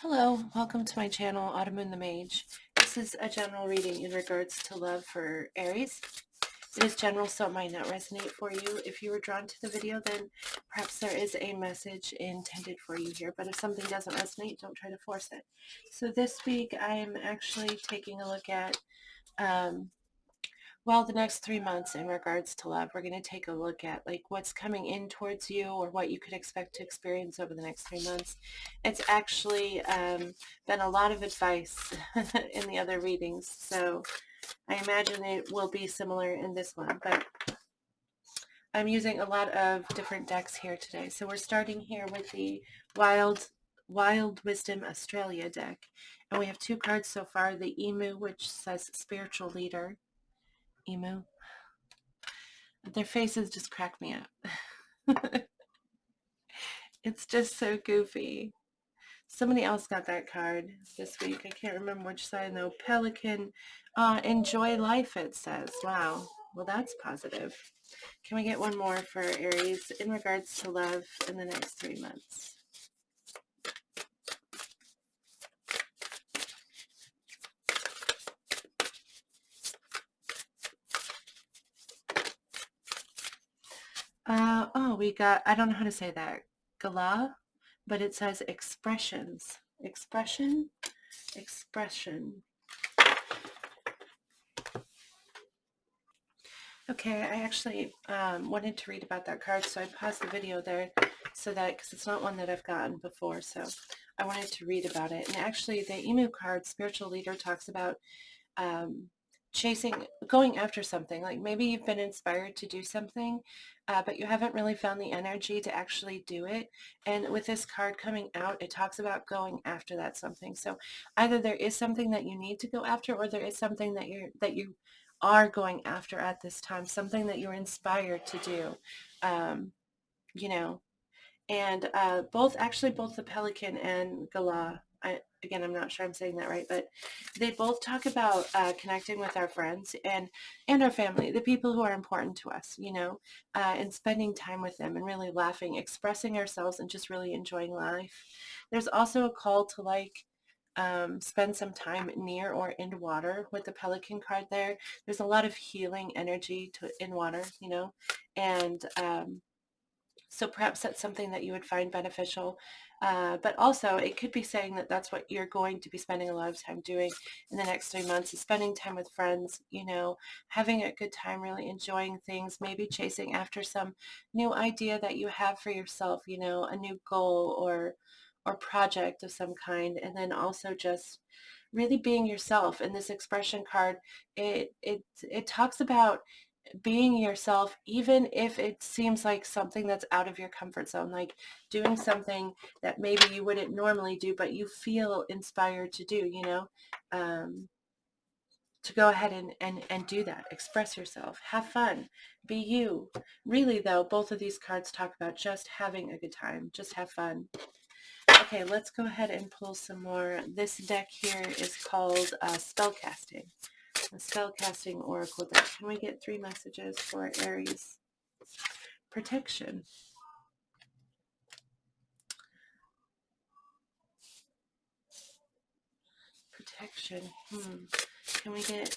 Hello, welcome to my channel, Autumn and the Mage. This is a general reading in regards to love for Aries. It is general, so it might not resonate for you. If you were drawn to the video, then perhaps there is a message intended for you here. But if something doesn't resonate, don't try to force it. So this week, I am actually taking a look at the next 3 months in regards to love. We're going to take a look at like what's coming in towards you or what you could expect to experience over the next 3 months. It's actually been a lot of advice in the other readings, so I imagine it will be similar in this one, but I'm using a lot of different decks here today. So we're starting here with the Wild Wisdom Australia deck, and we have two cards so far, the Emu, which says Spiritual Leader. Emu. Their faces just crack me up. It's just so goofy. Somebody else got that card this week. I can't remember which side though. Pelican, enjoy life, it says. Wow. Well, that's positive. Can we get one more for Aries in regards to love in the next 3 months? We got, I don't know how to say that. Gala, but it says expressions. Expression? Expression. Okay, I actually wanted to read about that card, so I paused the video there so that, because it's not one that I've gotten before, so I wanted to read about it. And actually, the Emu card, Spiritual Leader, talks about going after something. Like maybe you've been inspired to do something, but you haven't really found the energy to actually do it. And with this card coming out, it talks about going after that something. So either there is something that you need to go after, or there is something that you are going after at this time, something that you're inspired to do, you know. And both the Pelican and Gala, again, I'm not sure I'm saying that right, but they both talk about connecting with our friends and our family, the people who are important to us, and spending time with them and really laughing, expressing ourselves, and just really enjoying life. There's also a call to spend some time near or in water with the Pelican card there. There's a lot of healing energy in water, and so perhaps that's something that you would find beneficial. But also it could be saying that that's what you're going to be spending a lot of time doing in the next 3 months, is spending time with friends, having a good time, really enjoying things, maybe chasing after some new idea that you have for yourself, a new goal or project of some kind. And then also just really being yourself. And this expression card, it talks about being yourself, even if it seems like something that's out of your comfort zone, like doing something that maybe you wouldn't normally do, but you feel inspired to do, to go ahead and do that. Express yourself, have fun, be you. Really though, both of these cards talk about just having a good time, just have fun. Okay, let's go ahead and pull some more. This deck here is called Spellcasting. A Spellcasting Oracle deck. Can we get 3 messages for Aries? Protection. Protection. Can we get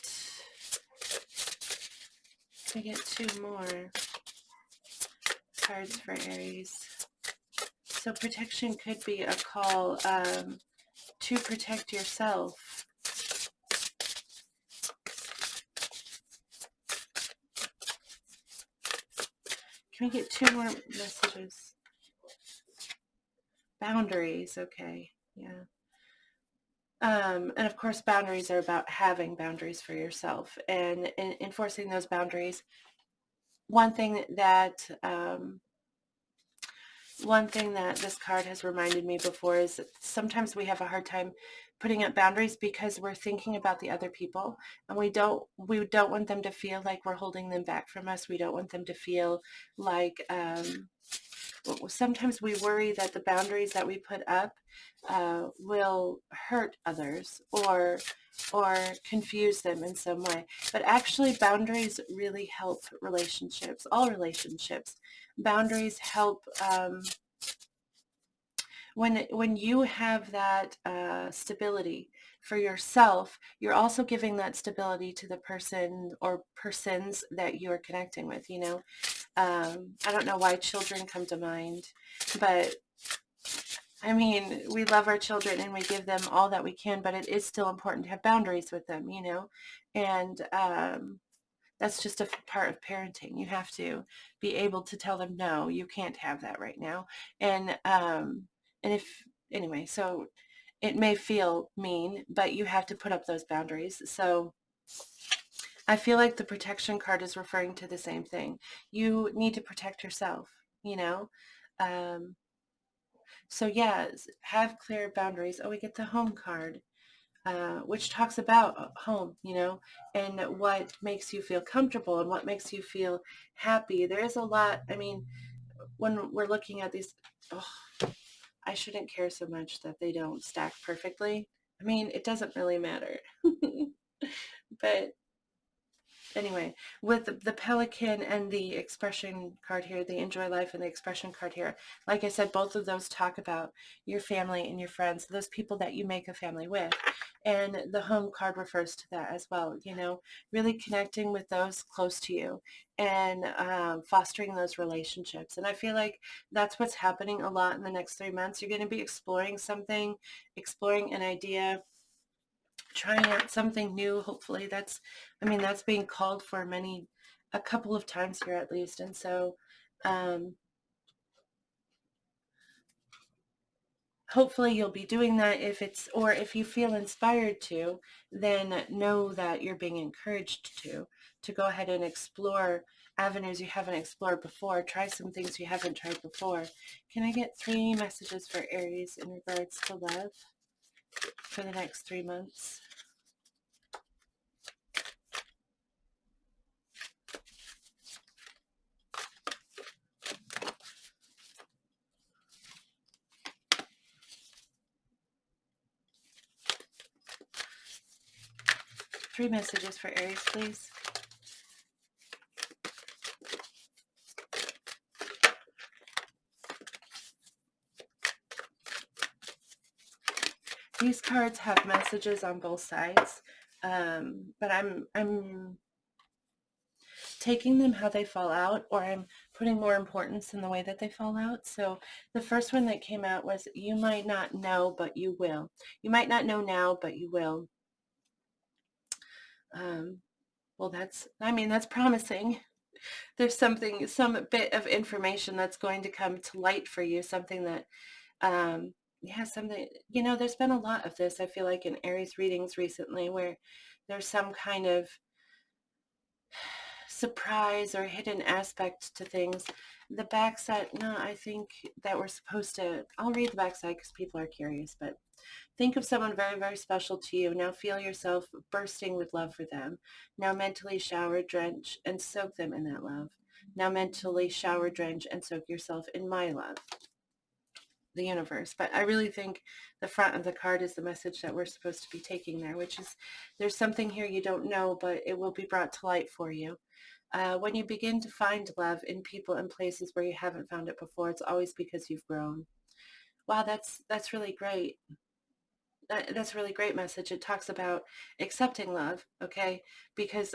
2 more cards for Aries? So protection could be a call to protect yourself. Can we get 2 more messages? Boundaries. Okay. Yeah. And of course, boundaries are about having boundaries for yourself and enforcing those boundaries. One thing that this card has reminded me before is that sometimes we have a hard time putting up boundaries because we're thinking about the other people, and we don't want them to feel like we're holding them back from us. We don't want them to feel like sometimes we worry that the boundaries that we put up will hurt others or confuse them in some way. But actually, boundaries really help relationships, all relationships. Boundaries help when you have that stability for yourself, you're also giving that stability to the person or persons that you're connecting with, you know. I don't know why children come to mind, but I mean, we love our children and we give them all that we can, but it is still important to have boundaries with them, you know. And that's just a part of parenting. You have to be able to tell them, no, you can't have that right now. And if anyway, so it may feel mean, but you have to put up those boundaries. So I feel like the protection card is referring to the same thing. You need to protect yourself, you know. Um, so yeah, have clear boundaries. Oh, we get the home card, which talks about home, you know, and what makes you feel comfortable and what makes you feel happy. There is a lot. I mean, when we're looking at these, oh, I shouldn't care so much that they don't stack perfectly. I mean, it doesn't really matter. But anyway, with the pelican and the expression card here, the enjoy life and the expression card here, like I said, both of those talk about your family and your friends, those people that you make a family with. And the home card refers to that as well, you know, really connecting with those close to you and fostering those relationships. And I feel like that's what's happening a lot in the next 3 months. You're going to be exploring something, exploring an idea, trying out something new. Hopefully that's, I mean, that's being called for a couple of times here at least. And so um, hopefully you'll be doing that. Or if you feel inspired to, then know that you're being encouraged to go ahead and explore avenues you haven't explored before. Try some things you haven't tried before. Can I get 3 messages for Aries in regards to love for the next 3 months? 3 messages for Aries, please. These cards have messages on both sides, but I'm taking them how they fall out, or I'm putting more importance in the way that they fall out. So the first one that came out was, you might not know, but you will. You might not know now, but you will. Well, I mean, that's promising. There's some bit of information that's going to come to light for you, something that, yeah, something, you know, there's been a lot of this, I feel like, in Aries readings recently, where there's some kind of surprise or hidden aspect to things. The backside, no, I think that we're supposed to, I'll read the backside because people are curious, but think of someone very, very special to you. Now feel yourself bursting with love for them. Now mentally shower, drench, and soak them in that love. Now mentally shower, drench, and soak yourself in my love, the universe. But I really think the front of the card is the message that we're supposed to be taking there, which is, there's something here you don't know, but it will be brought to light for you. When you begin to find love in people and places where you haven't found it before, it's always because you've grown. Wow, that's really great. That's a really great message. It talks about accepting love, okay? Because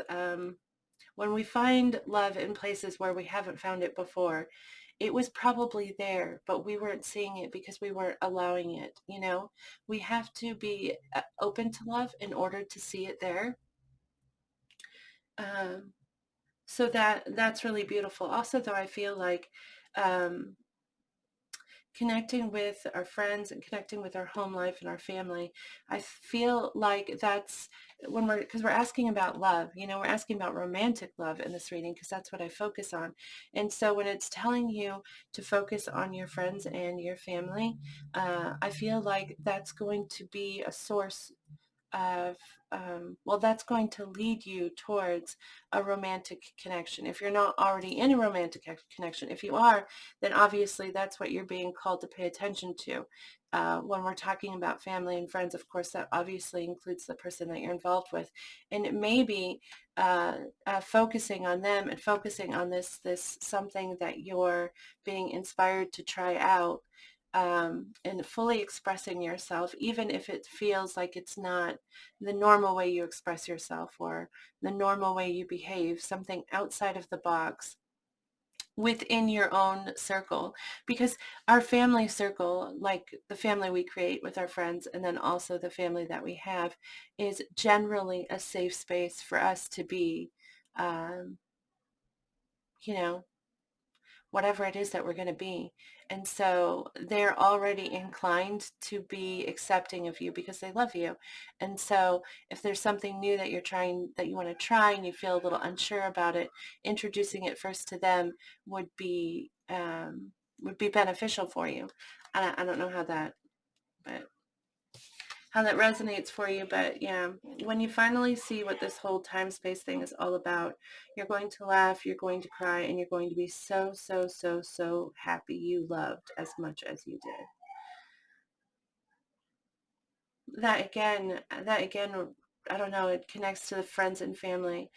when we find love in places where we haven't found it before, it was probably there, but we weren't seeing it because we weren't allowing it, you know? We have to be open to love in order to see it there. Um, so that's really beautiful. Also, though, I feel like um, connecting with our friends and connecting with our home life and our family, I feel like that's when because we're asking about love, you know, we're asking about romantic love in this reading because that's what I focus on. And so when it's telling you to focus on your friends and your family, I feel like that's going to be a source of, well, that's going to lead you towards a romantic connection. If you're not already in a romantic connection, if you are, then obviously that's what you're being called to pay attention to. When we're talking about family and friends, of course, that obviously includes the person that you're involved with. And it may be focusing on them and focusing on this something that you're being inspired to try out and fully expressing yourself, even if it feels like it's not the normal way you express yourself or the normal way you behave, something outside of the box within your own circle. Because our family circle, like the family we create with our friends and then also the family that we have, is generally a safe space for us to be, um, you know, whatever it is that we're going to be. And so they're already inclined to be accepting of you because they love you. And so if there's something new that you're trying, that you want to try and you feel a little unsure about it, introducing it first to them would be beneficial for you. I don't know but how that resonates for you. But yeah, when you finally see what this whole time space thing is all about, you're going to laugh, you're going to cry, and you're going to be so, so, so, so happy you loved as much as you did. That again, I don't know, it connects to the friends and family.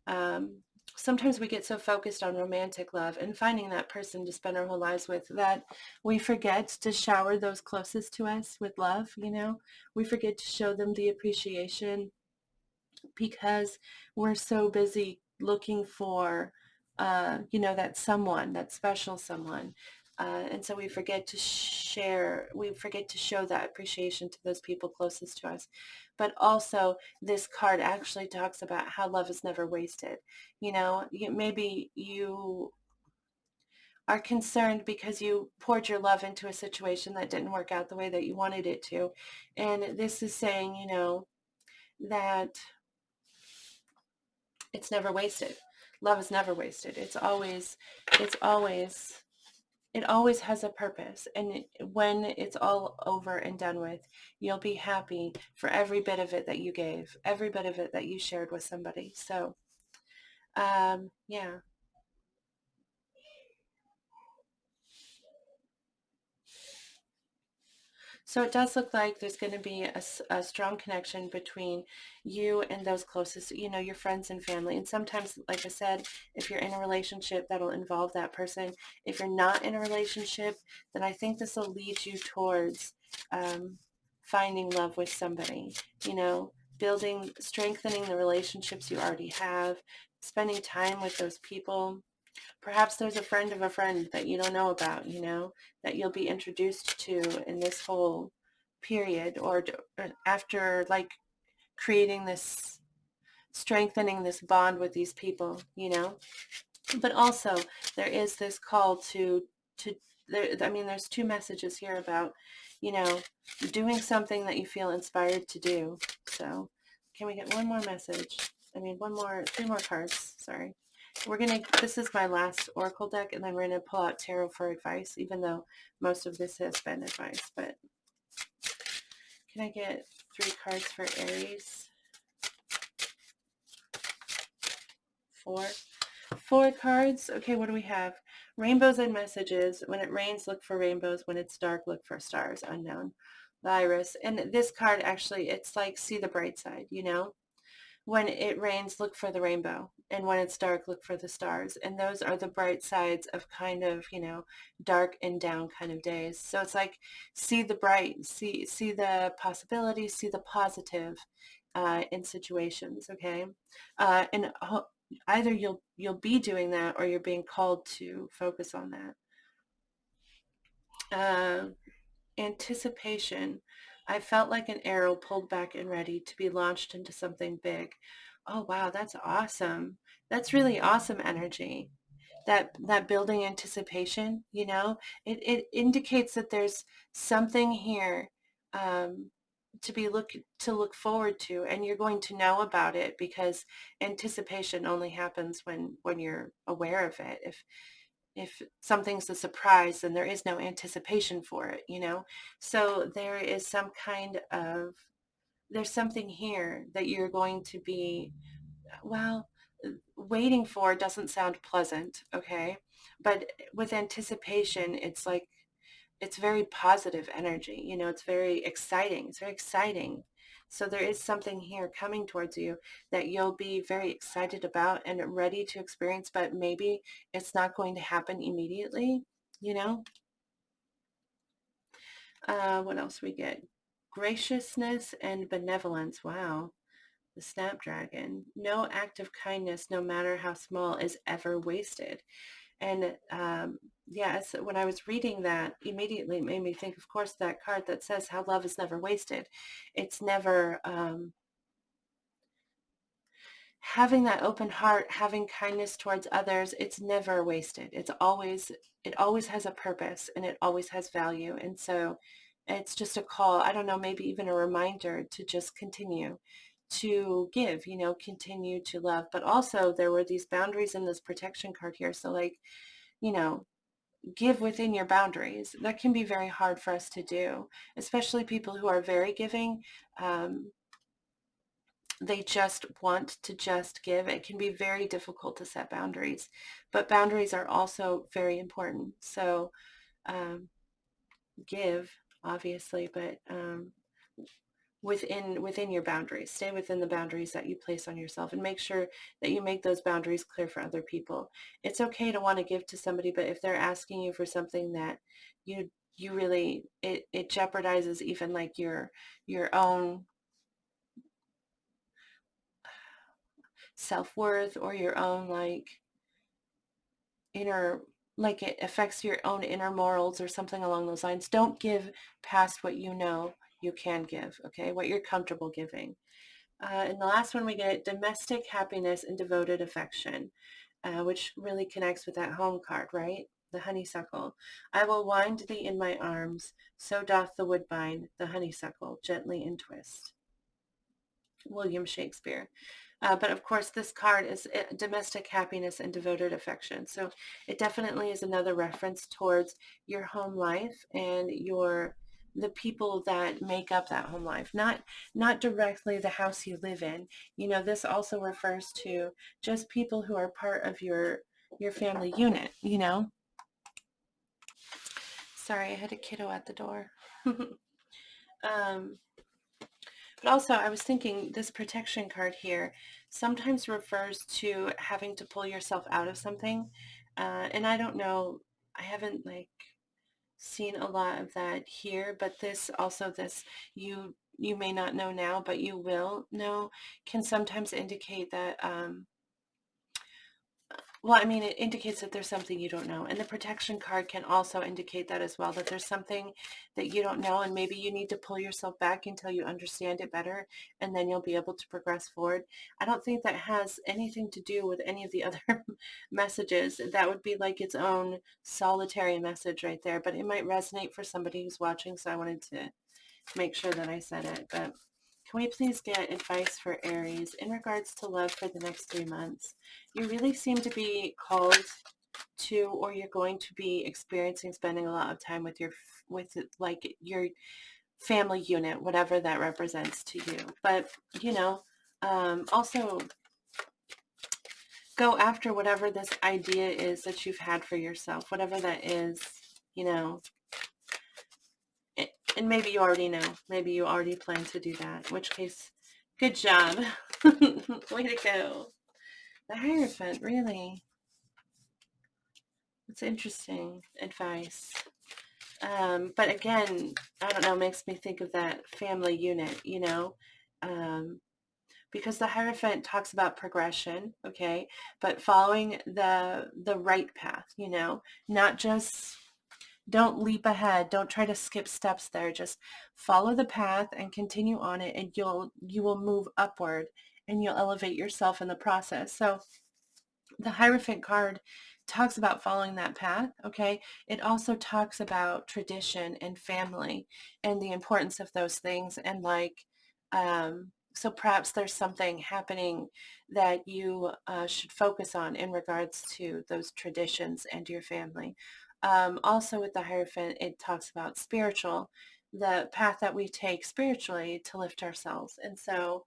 Um, Sometimes we get so focused on romantic love and finding that person to spend our whole lives with that we forget to shower those closest to us with love, you know? We forget to show them the appreciation because we're so busy looking for, that someone, that special someone. And so we forget to we forget to show that appreciation to those people closest to us. But also, this card actually talks about how love is never wasted. Maybe you are concerned because you poured your love into a situation that didn't work out the way that you wanted it to. And this is saying, that it's never wasted. Love is never wasted. It's always, it always has a purpose. And when it's all over and done with, you'll be happy for every bit of it that you gave, every bit of it that you shared with somebody. So, yeah. So it does look like there's going to be a strong connection between you and those closest, your friends and family. And sometimes, like I said, if you're in a relationship, that'll involve that person. If you're not in a relationship, then I think this will lead you towards um, finding love with somebody, strengthening the relationships you already have, spending time with those people. Perhaps there's a friend of a friend that you don't know about, that you'll be introduced to in this whole period or after like creating this, strengthening this bond with these people, But also there is this call to there's two messages here about, you know, doing something that you feel inspired to do. So can we get one more message? Three more cards, sorry. This is my last Oracle deck, and then we're going to pull out Tarot for advice, even though most of this has been advice. But can I get three cards for Aries? Four. Four cards. Okay, what do we have? Rainbows and messages. When it rains, look for rainbows. When it's dark, look for stars. Unknown. The Iris. And this card, actually, it's like see the bright side, When it rains, look for the rainbow. And when it's dark, look for the stars. And those are the bright sides of kind of, dark and down kind of days. So it's like see the bright, see the possibilities, see the positive in situations, okay? And either you'll be doing that or you're being called to focus on that. Anticipation. I felt like an arrow pulled back and ready to be launched into something big. Oh, wow, that's awesome. That's really awesome energy. That building anticipation, it indicates that there's something here um, to look forward to, and you're going to know about it because anticipation only happens when you're aware of it. If something's a surprise, then there is no anticipation for it. So there's something here that you're going to be, well, waiting for doesn't sound pleasant, okay? But with anticipation, it's like, it's very positive energy, it's very exciting. It's very exciting. So there is something here coming towards you that you'll be very excited about and ready to experience, but maybe it's not going to happen immediately, you know? What else we get? Graciousness and benevolence. Wow. The snapdragon. No act of kindness, no matter how small, is ever wasted. And yes, when I was reading that, immediately it made me think, of course, that card that says how love is never wasted. It's never, having that open heart, having kindness towards others, it's never wasted. It always has a purpose and it always has value. And so it's just a call, I don't know, maybe even a reminder to just continue to give, continue to love. But also there were these boundaries in this protection card here. So like, you know, give within your boundaries. That can be very hard for us to do, especially people who are very giving. They just want to just give. It can be very difficult to set boundaries, but boundaries are also very important. So give, obviously, but within your boundaries. Stay within the boundaries that you place on yourself and make sure that you make those boundaries clear for other people. It's okay to want to give to somebody, but if they're asking you for something that you really, it jeopardizes even like your own self-worth or your own like inner, like it affects your own inner morals or something along those lines, don't give past what you know you can give, okay? What you're comfortable giving. And the last one we get, domestic happiness and devoted affection, which really connects with that home card, right? The honeysuckle. I will wind thee in my arms, so doth the woodbine, the honeysuckle, gently in twist. William Shakespeare. But of course, this card is domestic happiness and devoted affection. So it definitely is another reference towards your home life and the people that make up that home life, not directly the house you live in. This also refers to just people who are part of your family unit. Sorry, I had a kiddo at the door. um, But also, I was thinking this protection card here sometimes refers to having to pull yourself out of something. And I don't know, I haven't like seen a lot of that here, but this you may not know now, but you will know, can sometimes indicate that well, I mean, it indicates that there's something you don't know. And the protection card can also indicate that as well, that there's something that you don't know, and maybe you need to pull yourself back until you understand it better, and then you'll be able to progress forward. I don't think that has anything to do with any of the other messages. That would be like its own solitary message right there, but it might resonate for somebody who's watching, so I wanted to make sure that I said it. But can we please get advice for Aries in regards to love for the next 3 months? You really seem to be called to, or you're going to be experiencing spending a lot of time with like your family unit, whatever that represents to you. But, also go after whatever this idea is that you've had for yourself, whatever that is, you know, and maybe you already know, maybe you already plan to do that, in which case, good job. Way to go. The Hierophant, really. It's interesting advice. But again, I don't know, makes me think of that family unit, because the Hierophant talks about progression, okay, but following the right path, not just don't leap ahead. Don't try to skip steps there. Just follow the path and continue on it, and you will move upward and you'll elevate yourself in the process. So the Hierophant card talks about following that path, okay? It also talks about tradition and family and the importance of those things, and like so perhaps there's something happening that you should focus on in regards to those traditions and your family. Also with the Hierophant, it talks about the path that we take spiritually to lift ourselves. And so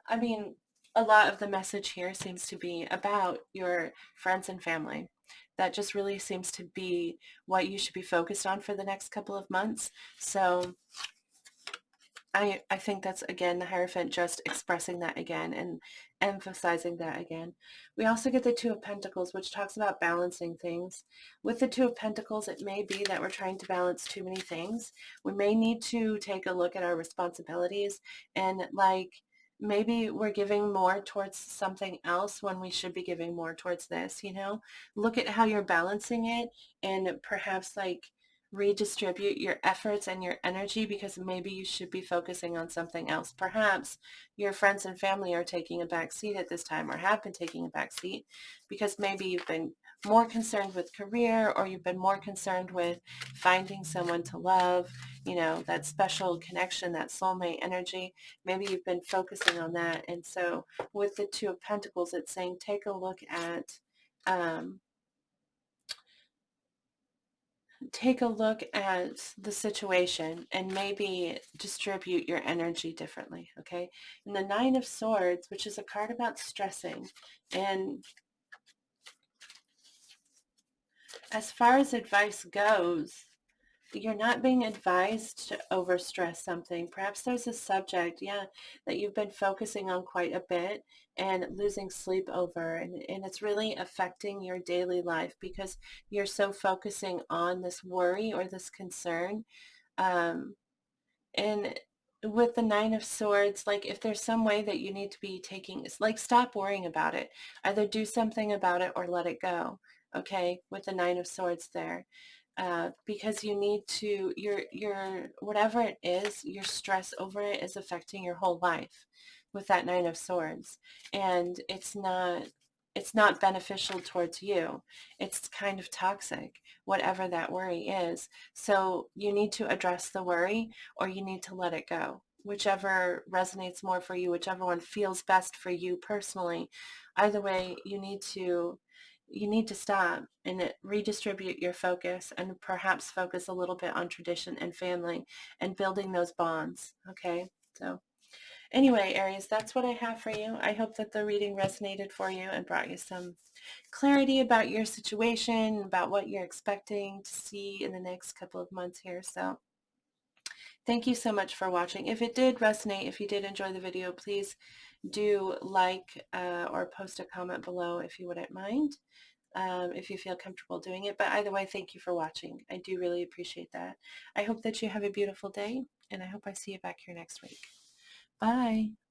I mean, a lot of the message here seems to be about your friends and family. That just really seems to be what you should be focused on for the next couple of months. So I think that's, again, the Hierophant just expressing that again and emphasizing that again. We also get the Two of Pentacles, which talks about balancing things. With the Two of Pentacles, it may be that we're trying to balance too many things. We may need to take a look at our responsibilities and, like, maybe we're giving more towards something else when we should be giving more towards this, you know? Look at how you're balancing it and perhaps, like, redistribute your efforts and your energy, because maybe you should be focusing on something else. Perhaps your friends and family are taking a back seat at this time, or have been taking a back seat, because maybe you've been more concerned with career, or you've been more concerned with finding someone to love, you know, that special connection, that soulmate energy. Maybe you've been focusing on that. And so with the Two of Pentacles, it's saying take a look at um, take a look at the situation and maybe distribute your energy differently, okay? And the Nine of Swords, which is a card about stressing. And as far as advice goes, you're not being advised to overstress something. Perhaps there's a subject, yeah, that you've been focusing on quite a bit and losing sleep over. And it's really affecting your daily life because you're so focusing on this worry or this concern. Um, And with the Nine of Swords, like if there's some way that you need to be taking, it's like stop worrying about it. Either do something about it or let it go. Okay, with the Nine of Swords there. Because you need to, whatever it is, your stress over it is affecting your whole life with that Nine of Swords. And it's not beneficial towards you. It's kind of toxic, whatever that worry is. So you need to address the worry, or you need to let it go. Whichever resonates more for you, whichever one feels best for you personally. Either way, you need to stop and redistribute your focus, and perhaps focus a little bit on tradition and family and building those bonds. Okay. So anyway, Aries, that's what I have for you. I hope that the reading resonated for you and brought you some clarity about your situation, about what you're expecting to see in the next couple of months here. So thank you so much for watching. If it did resonate, if you did enjoy the video, please do like or post a comment below if you wouldn't mind, if you feel comfortable doing it. But either way, thank you for watching. I do really appreciate that. I hope that you have a beautiful day, and I hope I see you back here next week. Bye.